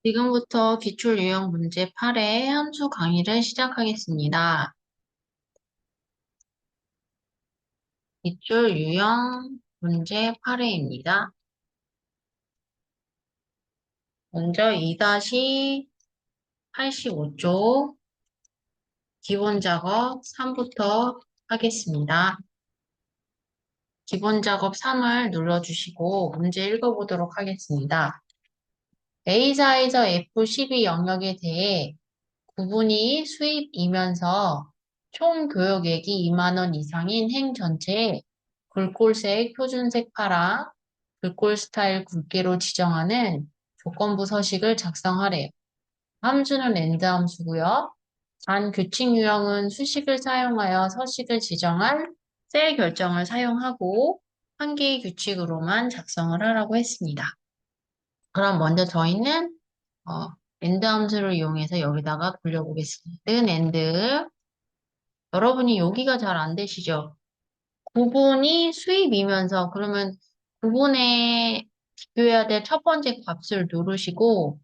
지금부터 기출 유형 문제 8의 함수 강의를 시작하겠습니다. 기출 유형 문제 8회입니다. 먼저 2-85쪽 기본 작업 3부터 하겠습니다. 기본 작업 3을 눌러주시고 문제 읽어보도록 하겠습니다. A사에서 F12 영역에 대해 구분이 수입이면서 총 교역액이 2만 원 이상인 행 전체에 글꼴색, 표준색 파랑, 글꼴 스타일 굵게로 지정하는 조건부 서식을 작성하래요. 함수는 랜드 함수고요. 단 규칙 유형은 수식을 사용하여 서식을 지정한 셀 결정을 사용하고 한 개의 규칙으로만 작성을 하라고 했습니다. 그럼 먼저 저희는 어, 랜드 함수를 이용해서 여기다가 돌려보겠습니다. 랜드 여러분이 여기가 잘 안 되시죠? 구분이 수입이면서 그러면 구분에 비교해야 될 첫 번째 값을 누르시고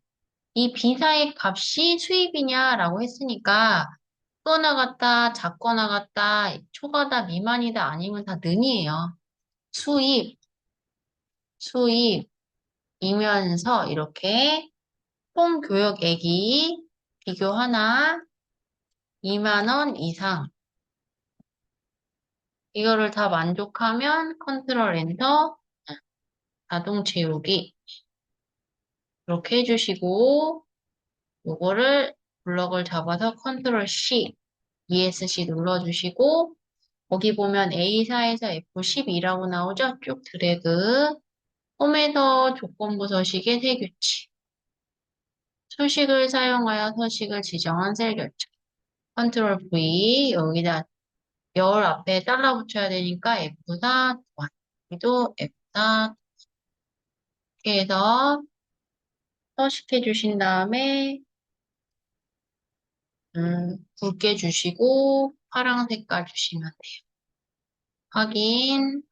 이 비사의 값이 수입이냐라고 했으니까 크거나 같다, 작거나 같다, 초과다, 미만이다 아니면 다 는이에요. 수입, 수입이면서 이렇게 총 교역액이 비교 하나 2만 원 이상 이거를 다 만족하면 컨트롤 엔터 자동 채우기 이렇게 해주시고 요거를 블럭을 잡아서 컨트롤 C, ESC 눌러주시고 거기 보면 A사에서 F12라고 나오죠? 쭉 드래그 홈에서 조건부 서식의 세 규칙 수식을 사용하여 서식을 지정한 셀 결정 컨트롤 V 여기다 열 앞에 달라 붙여야 되니까 F4 여기도 F4 이렇게 해서 서식해 주신 다음에 굵게 주시고 파란 색깔 주시면 돼요. 확인.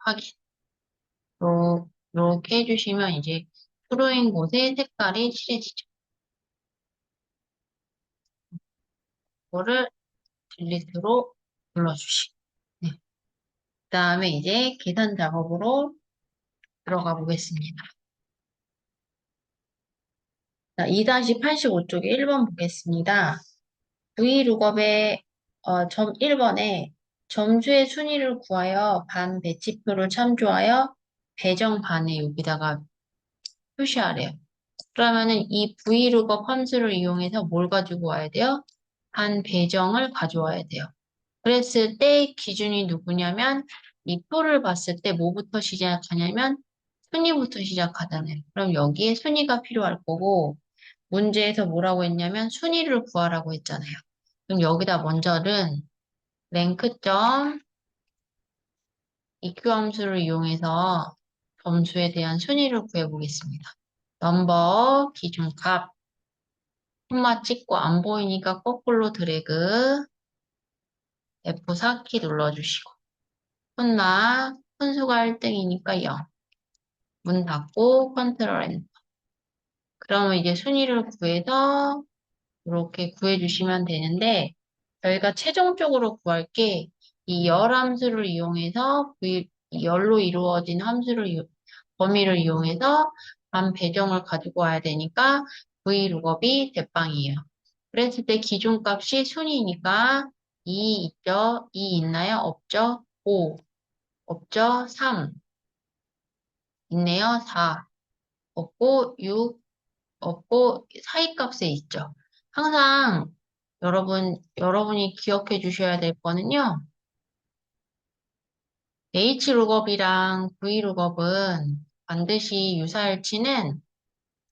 이렇게 해주시면 이제 프로인 곳에 색깔이 칠해지죠. 이거를 딜리트로 눌러주시고 네. 그 다음에 이제 계산 작업으로 들어가 보겠습니다. 자, 2-85쪽에 1번 보겠습니다. V룩업의 점 1번에 점수의 순위를 구하여 반 배치표를 참조하여 배정 반에 여기다가 표시하래요. 그러면은 이 vlookup 함수를 이용해서 뭘 가지고 와야 돼요? 반 배정을 가져와야 돼요. 그랬을 때 기준이 누구냐면 이 표를 봤을 때 뭐부터 시작하냐면 순위부터 시작하잖아요. 그럼 여기에 순위가 필요할 거고 문제에서 뭐라고 했냐면 순위를 구하라고 했잖아요. 그럼 여기다 먼저는 랭크점 EQ 함수를 이용해서 점수에 대한 순위를 구해보겠습니다. 넘버, 기준값, 콤마 찍고 안 보이니까 거꾸로 드래그, F4키 눌러주시고, 콤마, 분수가 1등이니까 0. 문 닫고 컨트롤 엔터. 그러면 이제 순위를 구해서 이렇게 구해주시면 되는데, 저희가 최종적으로 구할 게 이 열 함수를 이용해서 이 열로 이루어진 범위를 이용해서 반 배정을 가지고 와야 되니까 vlookup이 대빵이에요. 그랬을 때 기준값이 순이니까 2 있죠? 2 있나요? 없죠? 5 없죠? 3 있네요? 4 없고 6 없고 사이값에 있죠. 항상 여러분이 기억해 주셔야 될 거는요. Hlookup이랑 Vlookup은 반드시 유사일치는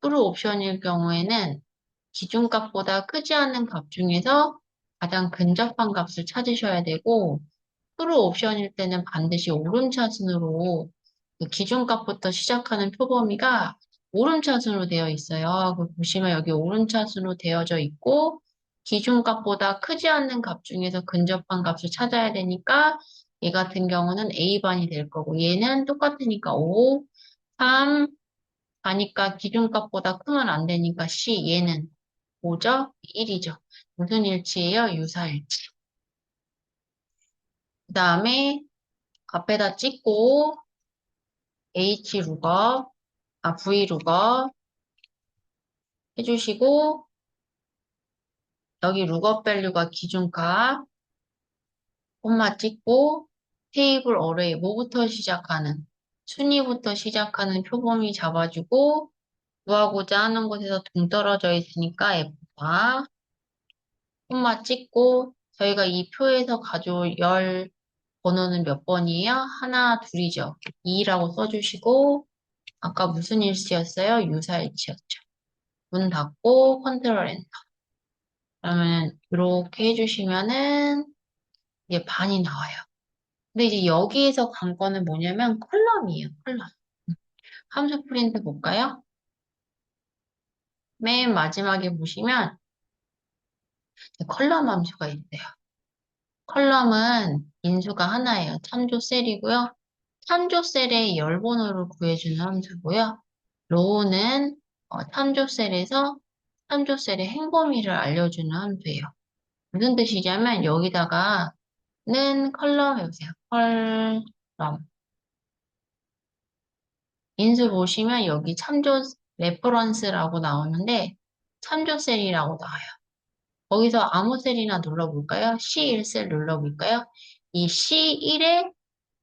true 옵션일 경우에는 기준값보다 크지 않은 값 중에서 가장 근접한 값을 찾으셔야 되고 true 옵션일 때는 반드시 오름차순으로 그 기준값부터 시작하는 표범위가 오름차순으로 되어 있어요. 보시면 여기 오름차순으로 되어져 있고 기준값보다 크지 않는 값 중에서 근접한 값을 찾아야 되니까 얘 같은 경우는 A반이 될 거고 얘는 똑같으니까 5, 3, 가니까 기준값보다 크면 안 되니까 C 얘는 뭐죠? 1이죠. 무슨 일치예요? 유사일치. 그 다음에 앞에다 찍고 H 룩업, V 룩업 해주시고 여기 룩업 밸류가 기준값 콤마 찍고 테이블 어레이 뭐부터 시작하는 순위부터 시작하는 표범위 잡아주고 구하고자 하는 곳에서 동떨어져 있으니까 F다 콤마 찍고 저희가 이 표에서 가져올 열 번호는 몇 번이에요? 하나, 둘이죠. 2라고 써주시고 아까 무슨 일치였어요? 유사일치였죠. 문 닫고 컨트롤 엔터. 그러면 이렇게 해주시면은 이제 반이 나와요. 근데 이제 여기에서 관건은 뭐냐면 컬럼이에요. 컬럼. 함수 프린트 볼까요? 맨 마지막에 보시면 컬럼 함수가 있대요. 컬럼은 인수가 하나예요. 참조 셀이고요. 참조 셀의 열 번호를 구해주는 함수고요. 로우는 참조 셀에서 참조 셀의 행범위를 알려주는 함수예요. 무슨 뜻이냐면 여기다가 는 컬럼 해보세요. 컬럼. 인수 보시면 여기 참조 레퍼런스라고 나오는데 참조 셀이라고 나와요. 거기서 아무 셀이나 눌러볼까요? C1셀 눌러볼까요? 이 C1의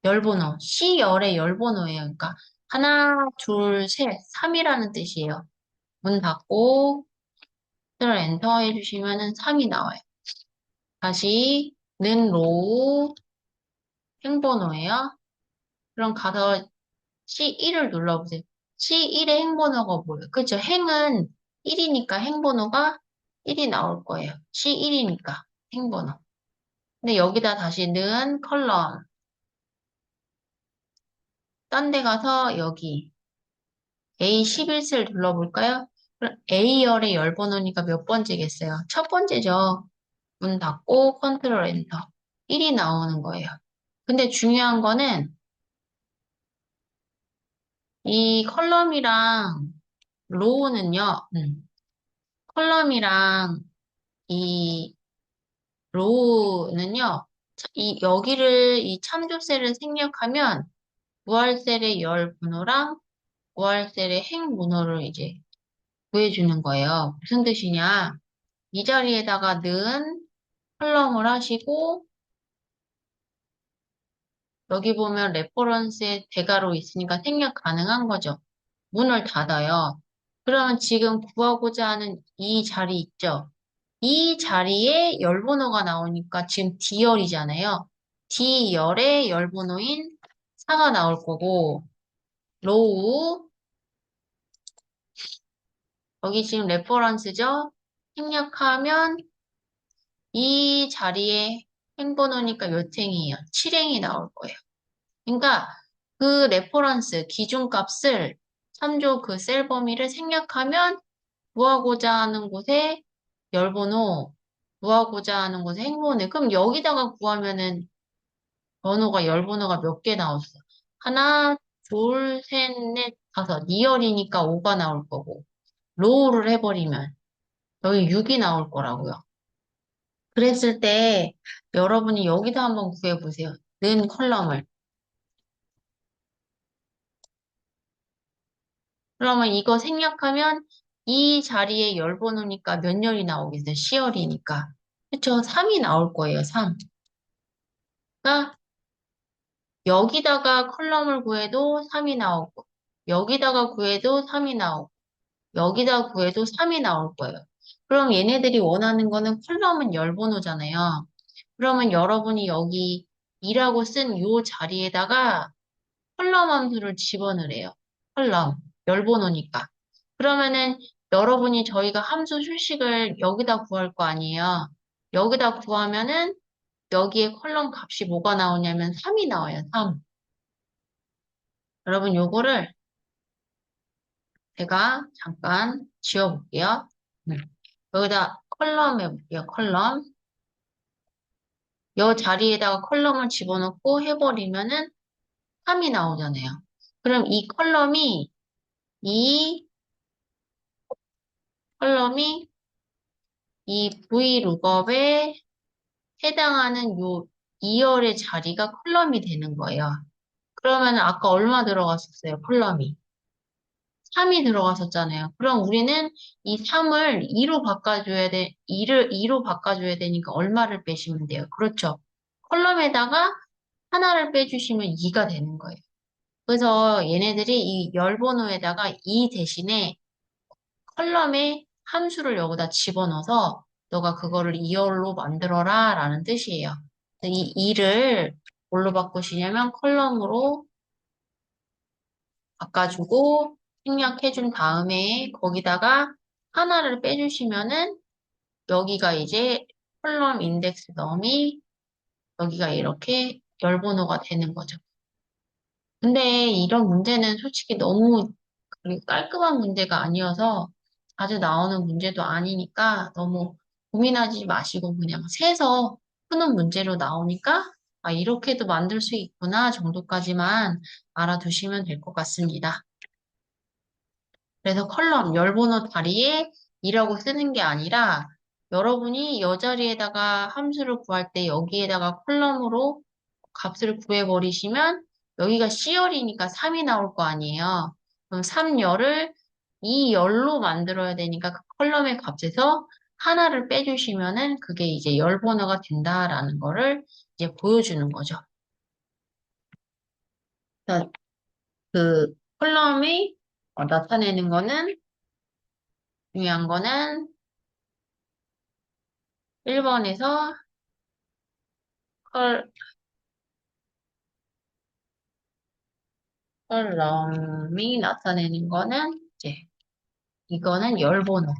열번호, C열의 열번호예요. 그러니까 하나, 둘, 셋, 3이라는 뜻이에요. 문 닫고 컨트롤 엔터 해주시면은 3이 나와요. 다시 는 로우 행번호예요. 그럼 가서 C1을 눌러보세요. C1의 행번호가 뭐예요? 그렇죠? 행은 1이니까 행번호가 1이 나올 거예요. C1이니까 행번호. 근데 여기다 다시 는 컬럼. 딴 데 가서 여기 A11셀 눌러볼까요? 그럼 A열의 열 번호니까 몇 번째겠어요? 첫 번째죠. 문 닫고 컨트롤 엔터. 1이 나오는 거예요. 근데 중요한 거는 이 컬럼이랑 로우는요, 컬럼이랑 이 로우는요, 여기를, 이 참조셀을 생략하면 무할셀의 열 번호랑 무할셀의 행 번호를 이제 구해주는 거예요. 무슨 뜻이냐? 이 자리에다가 는 컬럼을 하시고, 여기 보면 레퍼런스에 대괄호 있으니까 생략 가능한 거죠. 문을 닫아요. 그러면 지금 구하고자 하는 이 자리 있죠? 이 자리에 열번호가 나오니까 지금 D열이잖아요. D열의 열번호인 4가 나올 거고, 로우, 여기 지금 레퍼런스죠? 생략하면 이 자리에 행번호니까 몇 행이에요? 7행이 나올 거예요. 그러니까 그 레퍼런스 기준값을 참조 그 셀 범위를 생략하면 구하고자 하는 곳에 열번호, 구하고자 하는 곳에 행번호. 그럼 여기다가 구하면은 번호가 열번호가 몇 개 나왔어? 하나, 둘, 셋, 넷, 다섯. 2열이니까 5가 나올 거고. 로우를 해버리면 여기 6이 나올 거라고요. 그랬을 때 여러분이 여기다 한번 구해보세요. 는 컬럼을. 그러면 이거 생략하면 이 자리에 열 번호니까 몇 열이 나오겠어요? C열이니까. 그쵸? 3이 나올 거예요, 3. 그러니까 여기다가 컬럼을 구해도 3이 나오고, 여기다가 구해도 3이 나오고, 여기다 구해도 3이 나올 거예요. 그럼 얘네들이 원하는 거는 컬럼은 열 번호잖아요. 그러면 여러분이 여기 2라고 쓴 요 자리에다가 컬럼 함수를 집어넣으래요. 컬럼, 열 번호니까. 그러면은 여러분이 저희가 함수 수식을 여기다 구할 거 아니에요. 여기다 구하면은 여기에 컬럼 값이 뭐가 나오냐면 3이 나와요. 3. 여러분 요거를 제가 잠깐 지워볼게요. 네. 여기다 컬럼 해볼게요. 컬럼. 요 자리에다가 컬럼을 집어넣고 해버리면은 3이 나오잖아요. 그럼 이 컬럼이 이 컬럼이 이 V룩업에 해당하는 요 2열의 자리가 컬럼이 되는 거예요. 그러면 아까 얼마 들어갔었어요, 컬럼이? 3이 들어갔었잖아요. 그럼 우리는 이 3을 2로 바꿔줘야 돼, 2로 바꿔줘야 되니까 얼마를 빼시면 돼요? 그렇죠. 컬럼에다가 하나를 빼주시면 2가 되는 거예요. 그래서 얘네들이 이 열 번호에다가 2 대신에 컬럼에 함수를 여기다 집어넣어서 너가 그거를 2열로 만들어라 라는 뜻이에요. 이 2를 뭘로 바꾸시냐면 컬럼으로 바꿔주고 생략해준 다음에 거기다가 하나를 빼주시면은 여기가 이제 컬럼 인덱스 넘이 여기가 이렇게 열 번호가 되는 거죠. 근데 이런 문제는 솔직히 너무 깔끔한 문제가 아니어서 자주 나오는 문제도 아니니까 너무 고민하지 마시고 그냥 세서 푸는 문제로 나오니까 아, 이렇게도 만들 수 있구나 정도까지만 알아두시면 될 것 같습니다. 그래서 컬럼 열번호 자리에 2라고 쓰는 게 아니라 여러분이 여 자리에다가 함수를 구할 때 여기에다가 컬럼으로 값을 구해버리시면 여기가 C열이니까 3이 나올 거 아니에요. 그럼 3열을 2열로 만들어야 되니까 그 컬럼의 값에서 하나를 빼주시면은 그게 이제 열 번호가 된다라는 거를 이제 보여주는 거죠. 그래서 그 컬럼이 나타내는 거는 중요한 거는 1번에서 컬, 컬럼이 나타내는 거는 이제 이거는 열 번호.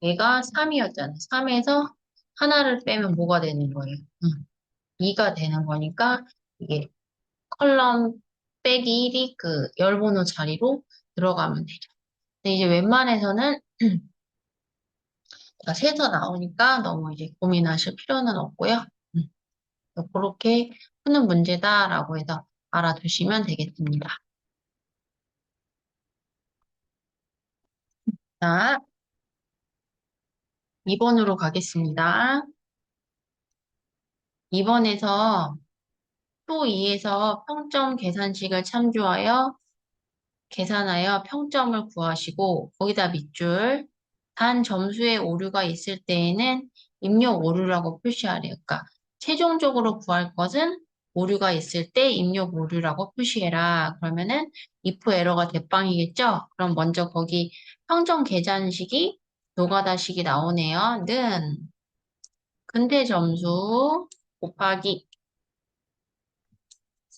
얘가 3이었잖아. 3에서 하나를 빼면 뭐가 되는 거예요? 2가 되는 거니까 이게 컬럼 빼기 1이 그 열 번호 자리로 들어가면 되죠. 근데 이제 웬만해서는 다 세서 나오니까 너무 이제 고민하실 필요는 없고요. 음, 그렇게 푸는 문제다라고 해서 알아두시면 되겠습니다. 자, 2번으로 가겠습니다. 2번에서 또 2에서 평점 계산식을 참조하여 계산하여 평점을 구하시고 거기다 밑줄 단 점수에 오류가 있을 때에는 입력 오류라고 표시하래요. 그러니까 최종적으로 구할 것은 오류가 있을 때 입력 오류라고 표시해라. 그러면은 if 에러가 대빵이겠죠? 그럼 먼저 거기 평점 계산식이 노가다식이 나오네요. 는 근대 점수 곱하기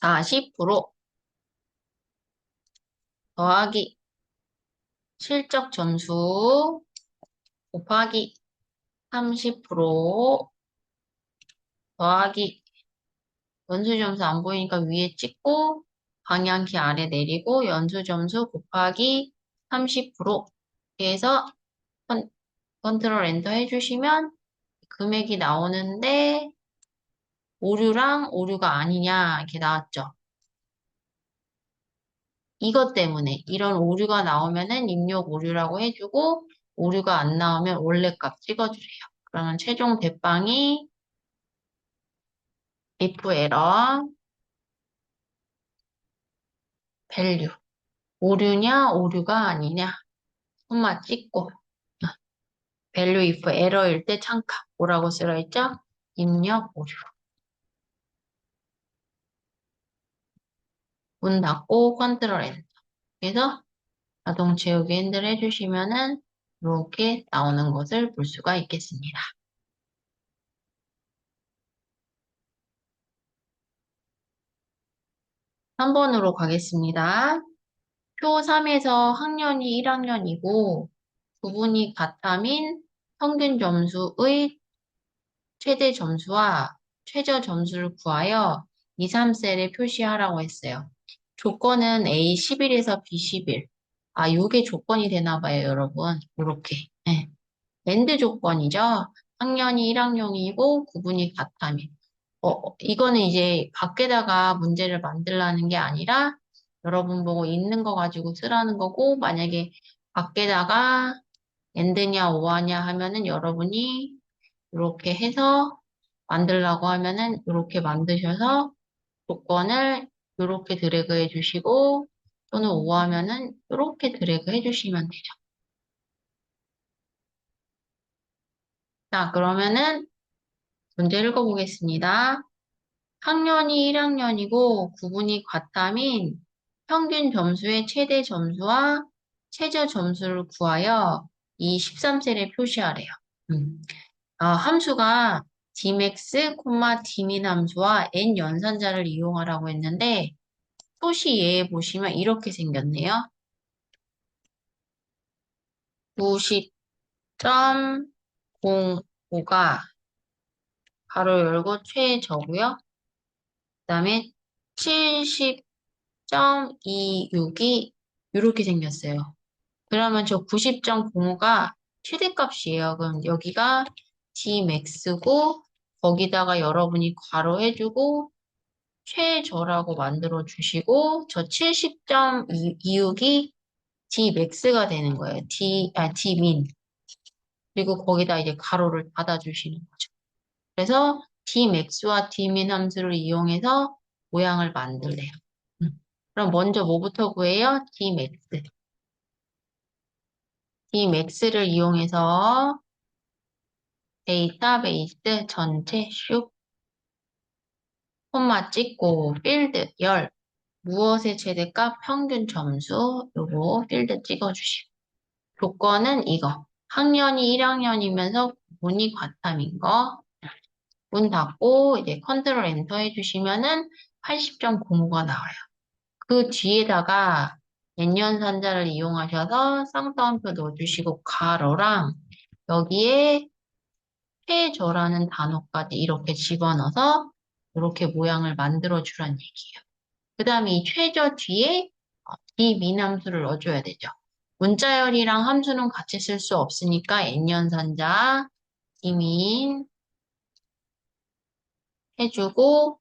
40% 더하기 실적 점수 곱하기 30% 더하기 연수 점수 안 보이니까 위에 찍고 방향키 아래 내리고 연수 점수 곱하기 30% 이렇게 해서 컨트롤 엔터 해주시면 금액이 나오는데 오류랑 오류가 아니냐 이렇게 나왔죠. 이것 때문에 이런 오류가 나오면은 입력 오류라고 해주고 오류가 안 나오면 원래 값 찍어주세요. 그러면 최종 대빵이 if 에러 밸류 오류냐 오류가 아니냐 콤마 찍고 밸류 if 에러일 때 참가 뭐라고 쓰여있죠? 입력 오류 문 닫고 컨트롤 엔터 그래서 자동 채우기 핸들 해주시면은 이렇게 나오는 것을 볼 수가 있겠습니다. 3번으로 가겠습니다. 표 3에서 학년이 1학년이고 구분이 같아민 평균 점수의 최대 점수와 최저 점수를 구하여 2, 3셀에 표시하라고 했어요. 조건은 A 11에서 B 11. 아, 요게 조건이 되나 봐요, 여러분. 요렇게. 네. 랜드 조건이죠. 학년이 1학년이고 구분이 같다면. 이거는 이제 밖에다가 문제를 만들라는 게 아니라 여러분 보고 있는 거 가지고 쓰라는 거고, 만약에 밖에다가 엔드냐 오하냐 하면은 여러분이 이렇게 해서 만들라고 하면은 이렇게 만드셔서 조건을 이렇게 드래그 해주시고, 또는 오하면은 이렇게 드래그 해주시면 되죠. 자, 그러면은 문제 읽어보겠습니다. 학년이 1학년이고 구분이 과탐인 평균 점수의 최대 점수와 최저 점수를 구하여 이 13셀에 표시하래요. 음. 함수가 dmax, dmin 함수와 n 연산자를 이용하라고 했는데 표시 예에 보시면 이렇게 생겼네요. 90.05가 가로 열고 최저고요. 그다음에 70.26이 이렇게 생겼어요. 그러면 저 90.05가 최대값이에요. 그럼 여기가 Dmax고 거기다가 여러분이 괄호 해주고 최저라고 만들어 주시고 저 70.26이 Dmax가 되는 거예요. Dmin. 그리고 거기다 이제 괄호를 닫아주시는 거죠. 그래서 Dmax와 Dmin 함수를 이용해서 모양을 만들래요. 그럼 먼저 뭐부터 구해요? Dmax. Dmax를 이용해서 데이터베이스 전체 슉 콤마 찍고 필드 열 무엇의 최대값 평균 점수 요거 필드 찍어주시고 조건은 이거 학년이 1학년이면서 구분이 과탐인 거 문 닫고 이제 컨트롤 엔터 해주시면은 80.05가 나와요. 그 뒤에다가 N년산자를 이용하셔서 쌍따옴표 넣어주시고 가로랑 여기에 최저라는 단어까지 이렇게 집어넣어서 이렇게 모양을 만들어 주란 얘기예요. 그 다음에 이 최저 뒤에 비민함수를 넣어줘야 되죠. 문자열이랑 함수는 같이 쓸 수 없으니까 N년산자, 비민 해주고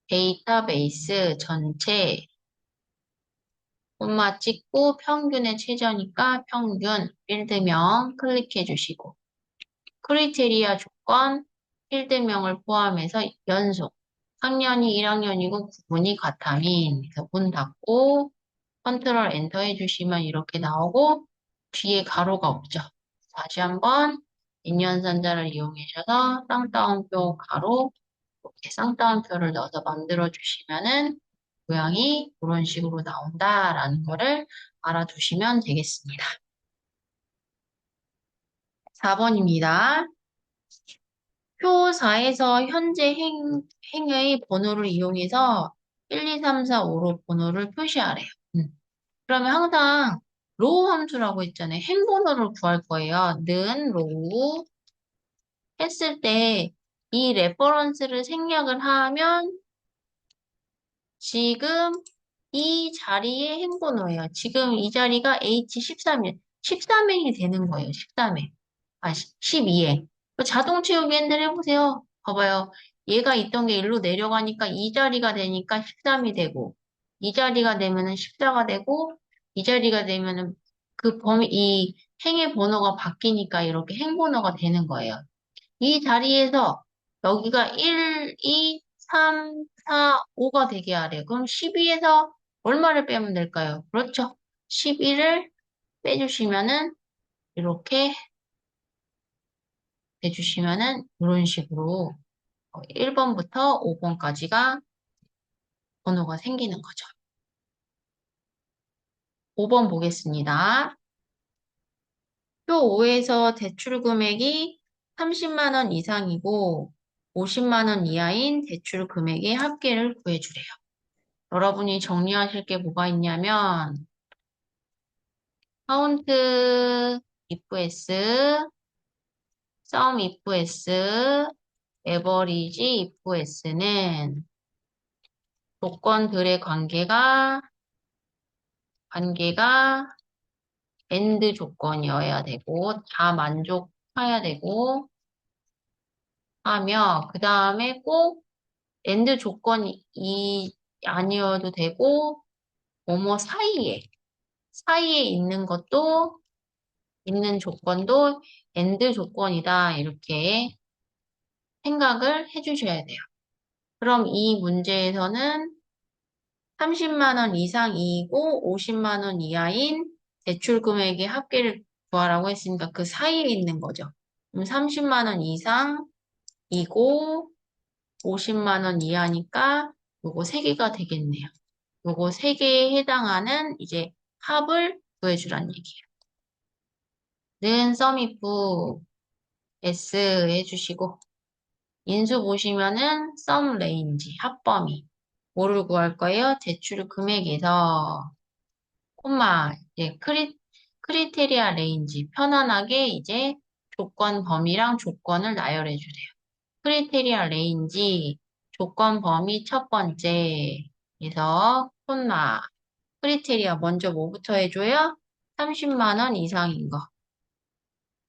데이터베이스 전체 콤마 찍고 평균의 최저니까 평균 필드명 클릭해 주시고 크리테리아 조건 필드명을 포함해서 연속 학년이 1학년이고 구분이 과탐인 그래서 문 닫고 컨트롤 엔터 해주시면 이렇게 나오고 뒤에 가로가 없죠. 다시 한번 인연산자를 이용하셔서 쌍따옴표 가로 이렇게 쌍따옴표를 넣어서 만들어 주시면은 모양이 이런 식으로 나온다라는 거를 알아두시면 되겠습니다. 4번입니다. 표 4에서 현재 행의 번호를 이용해서 1, 2, 3, 4, 5로 번호를 표시하래요. 그러면 항상 로우 함수라고 했잖아요. 행번호를 구할 거예요. 는 로우 했을 때 이 레퍼런스를 생략을 하면 지금 이 자리의 행번호예요. 지금 이 자리가 H13일, 13행이 되는 거예요. 13행. 12행. 자동 채우기 핸들 해보세요. 봐봐요. 얘가 있던 게 일로 내려가니까 이 자리가 되니까 13이 되고, 이 자리가 되면은 14가 되고, 이 자리가 되면은 이 행의 번호가 바뀌니까 이렇게 행번호가 되는 거예요. 이 자리에서 여기가 1, 2, 3, 4, 5가 되게 하래요. 그럼 12에서 얼마를 빼면 될까요? 그렇죠. 11을 빼주시면은 이렇게 해주시면은 이런 식으로 1번부터 5번까지가 번호가 생기는 거죠. 5번 보겠습니다. 표 5에서 대출 금액이 30만 원 이상이고 50만 원 이하인 대출 금액의 합계를 구해주래요. 여러분이 정리하실 게 뭐가 있냐면 카운트 if s, sum if s, average if s는 조건들의 관계가 AND 조건이어야 되고 다 만족해야 되고 하며 그 다음에 꼭 AND 조건이 아니어도 되고 뭐뭐 사이에 있는 조건도 and 조건이다. 이렇게 생각을 해주셔야 돼요. 그럼 이 문제에서는 30만 원 이상이고 50만 원 이하인 대출 금액의 합계를 구하라고 했으니까 그 사이에 있는 거죠. 그럼 30만 원 이상이고 50만 원 이하니까 요거 3개가 되겠네요. 요거 3개에 해당하는 이제 합을 구해주란 얘기예요. 는 썸이프 S 해주시고 인수 보시면은 썸 레인지 합범위 뭐를 구할 거예요? 대출 금액에서 콤마 이제 크리테리아 레인지 편안하게 이제 조건 범위랑 조건을 나열해 주세요. 크리테리아 레인지 조건 범위 첫 번째 그래서 콤마 크리테리아 먼저 뭐부터 해줘요? 30만 원 이상인 거.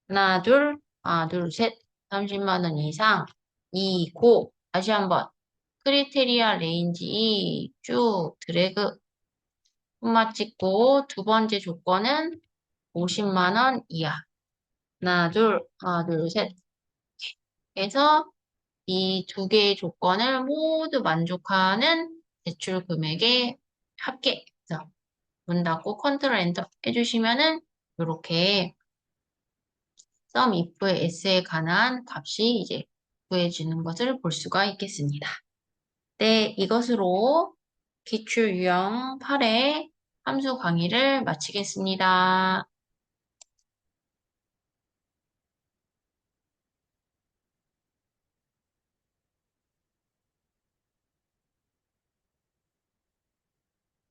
하나, 둘, 셋. 30만 원 이상. 이고 다시 한번. 크리테리아 레인지 쭉 드래그 콤마 찍고 두 번째 조건은 50만 원 이하. 하나, 둘, 셋. 해서 이 두 개의 조건을 모두 만족하는 대출 금액의 합계. 그래서 문 닫고 컨트롤 엔터 해주시면은 이렇게 sum if의 s에 관한 값이 이제 구해지는 것을 볼 수가 있겠습니다. 네, 이것으로 기출 유형 8의 함수 강의를 마치겠습니다.